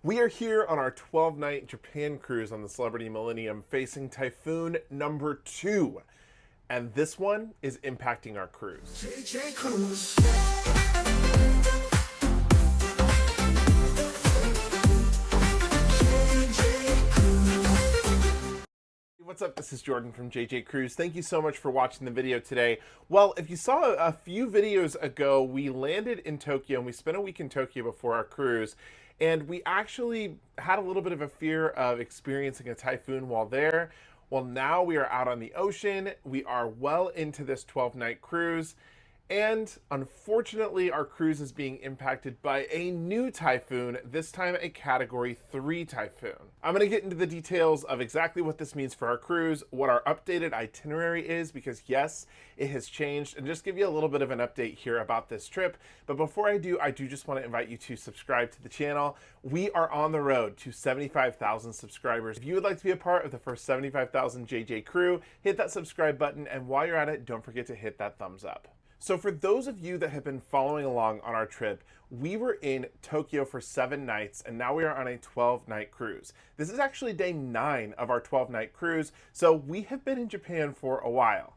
We are here on our 12-night Japan cruise on the Celebrity Millennium facing Typhoon number 2. And this one is impacting our cruise. What's up? This is Jordan from JJ Cruise. Thank you so much for watching the video today. Well, if you saw a few videos ago, we landed in Tokyo and we spent a week in Tokyo before our cruise. And we actually had a little bit of a fear of experiencing a typhoon while there. Well, now we are out on the ocean. We are well into this 12-night cruise. And unfortunately, our cruise is being impacted by a new typhoon, this time a Category 3 typhoon. I'm going to get into the details of exactly what this means for our cruise, what our updated itinerary is, because yes, it has changed, and just give you a little bit of an update here about this trip. But before I do just want to invite you to subscribe to the channel. We are on the road to 75,000 subscribers. If you would like to be a part of the first 75,000 JJ crew, hit that subscribe button, and while you're at it, don't forget to hit that thumbs up. So for those of you that have been following along on our trip, we were in Tokyo for 7 nights and now we are on a 12-night cruise. This is actually day 9 of our 12-night cruise, so we have been in Japan for a while.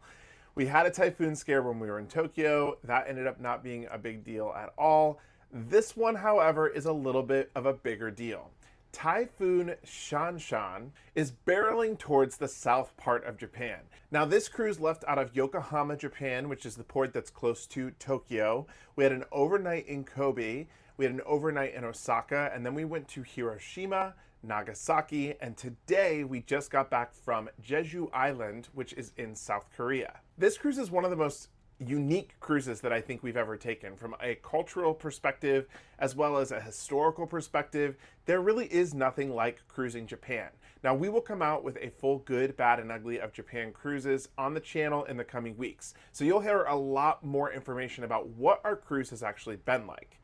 We had a typhoon scare when we were in Tokyo. That ended up not being a big deal at all. This one, however, is a little bit of a bigger deal. Typhoon Shanshan is barreling towards the south part of Japan. Now, this cruise left out of Yokohama, Japan, which is the port that's close to Tokyo. We had an overnight in Kobe, we had an overnight in Osaka, and then we went to Hiroshima, Nagasaki, and today we just got back from Jeju Island, which is in South Korea. This cruise is one of the most unique cruises that I think we've ever taken. From a cultural perspective as well as a historical perspective, there really is nothing like cruising Japan. Now, we will come out with a full good, bad, and ugly of Japan cruises on the channel in the coming weeks. So you'll hear a lot more information about what our cruise has actually been like.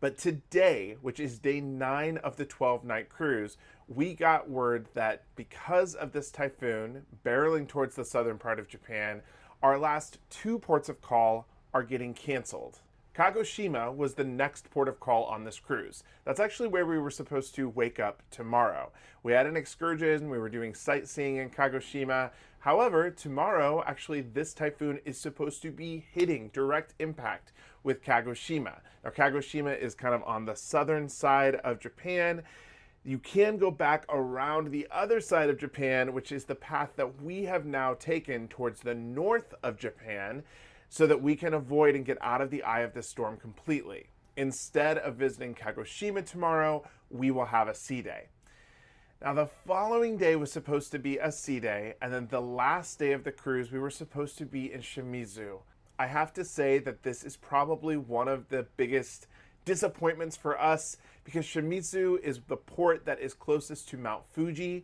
But today, which is day 9 of the 12-night cruise, we got word that because of this typhoon barreling towards the southern part of Japan, our last 2 ports of call are getting canceled. Kagoshima was the next port of call on this cruise. That's actually where we were supposed to wake up tomorrow. We had an excursion, we were doing sightseeing in Kagoshima. However, tomorrow, actually, this typhoon is supposed to be hitting direct impact with Kagoshima. Now, Kagoshima is kind of on the southern side of Japan. You can go back around the other side of Japan, which is the path that we have now taken towards the north of Japan, so that we can avoid and get out of the eye of this storm completely. Instead of visiting Kagoshima tomorrow, we will have a sea day. Now, the following day was supposed to be a sea day, and then the last day of the cruise, we were supposed to be in Shimizu. I have to say that this is probably one of the biggest disappointments for us, because Shimizu is the port that is closest to Mt Fuji.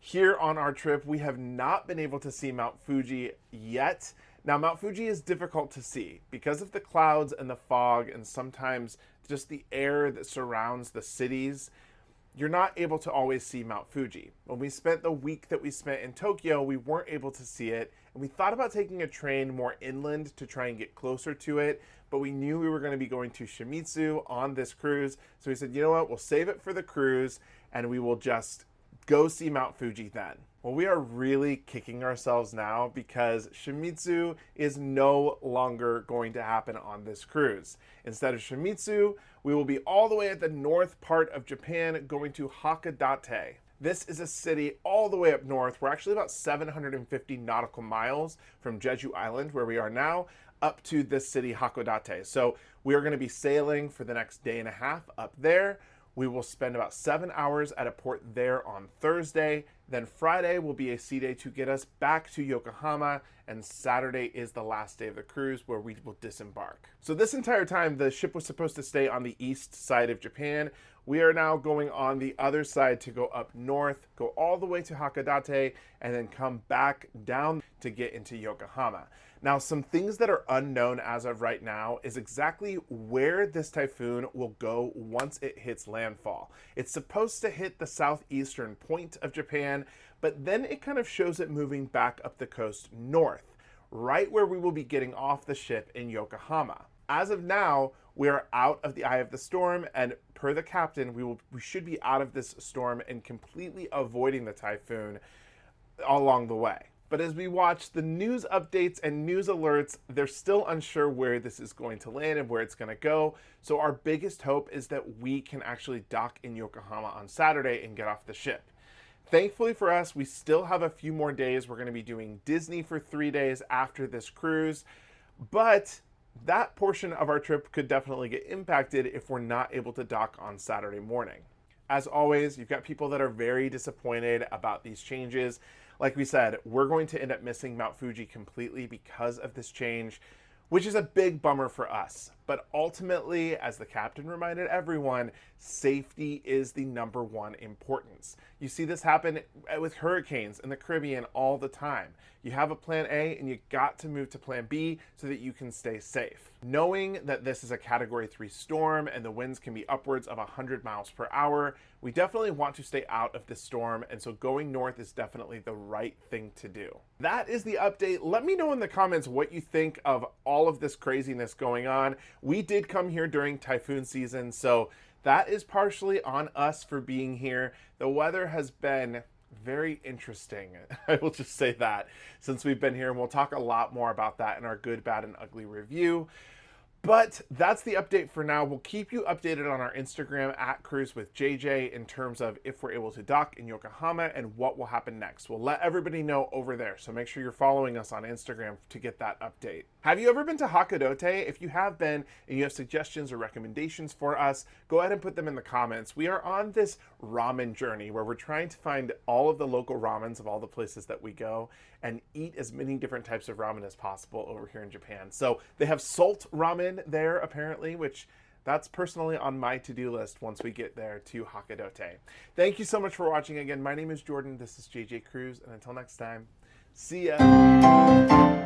Here on our trip, we have not been able to see Mt Fuji yet. Now, Mt Fuji is difficult to see because of the clouds and the fog and sometimes just the air that surrounds the cities. You're not able to always see Mt Fuji. When we spent the week that we spent in Tokyo, we weren't able to see it, and we thought about taking a train more inland to try and get closer to it, but we knew we were going to be going to Shimizu on this cruise, so we said, you know what, we'll save it for the cruise, and we will just go see Mt Fuji then. Well, we are really kicking ourselves now because Shimizu is no longer going to happen on this cruise. Instead of Shimizu, we will be all the way at the north part of Japan going to Hakodate. This is a city all the way up north. We're actually about 750 nautical miles from Jeju Island, where we are now, up to this city, Hakodate. So we are going to be sailing for the next day and a half up there. We will spend about 7 hours at a port there on Thursday. Then Friday will be a sea day to get us back to Yokohama, and Saturday is the last day of the cruise where we will disembark. So this entire time, the ship was supposed to stay on the east side of Japan. We are now going on the other side to go up north, go all the way to Hakodate, and then come back down to get into Yokohama. Now, some things that are unknown as of right now is exactly where this typhoon will go once it hits landfall. It's supposed to hit the southeastern point of Japan, but then it kind of shows it moving back up the coast north, right where we will be getting off the ship in Yokohama. As of now, we are out of the eye of the storm, and per the captain, we should be out of this storm and completely avoiding the typhoon all along the way. But as we watch the news updates and news alerts, they're still unsure where this is going to land and where it's going to go. So our biggest hope is that we can actually dock in Yokohama on Saturday and get off the ship. Thankfully for us, we still have a few more days. We're going to be doing Disney for 3 days after this cruise, but that portion of our trip could definitely get impacted if we're not able to dock on Saturday morning. As always, you've got people that are very disappointed about these changes. Like we said, we're going to end up missing Mt Fuji completely because of this change, which is a big bummer for us. But ultimately, as the captain reminded everyone, safety is the #1 importance. You see this happen with hurricanes in the Caribbean all the time. You have a plan A and you got to move to plan B so that you can stay safe. Knowing that this is a Category 3 storm and the winds can be upwards of 100 miles per hour, we definitely want to stay out of this storm, and so going north is definitely the right thing to do. That is the update. Let me know in the comments what you think of all of this craziness going on. We did come here during typhoon season, so that is partially on us for being here. The weather has been very interesting. I will just say that since we've been here, and we'll talk a lot more about that in our good, bad, and ugly review. But that's the update for now. We'll keep you updated on our Instagram at Cruise with JJ in terms of if we're able to dock in Yokohama and what will happen next. We'll let everybody know over there, so make sure you're following us on Instagram to get that update. Have you ever been to Hakodate? If you have been and you have suggestions or recommendations for us, go ahead and put them in the comments. We are on this ramen journey where we're trying to find all of the local ramens of all the places that we go and eat as many different types of ramen as possible over here in Japan. So they have salt ramen there apparently, which that's personally on my to-do list once we get there to Hakodate. Thank you so much for watching. Again, my name is Jordan. This is JJ Cruise, and until next time, see ya.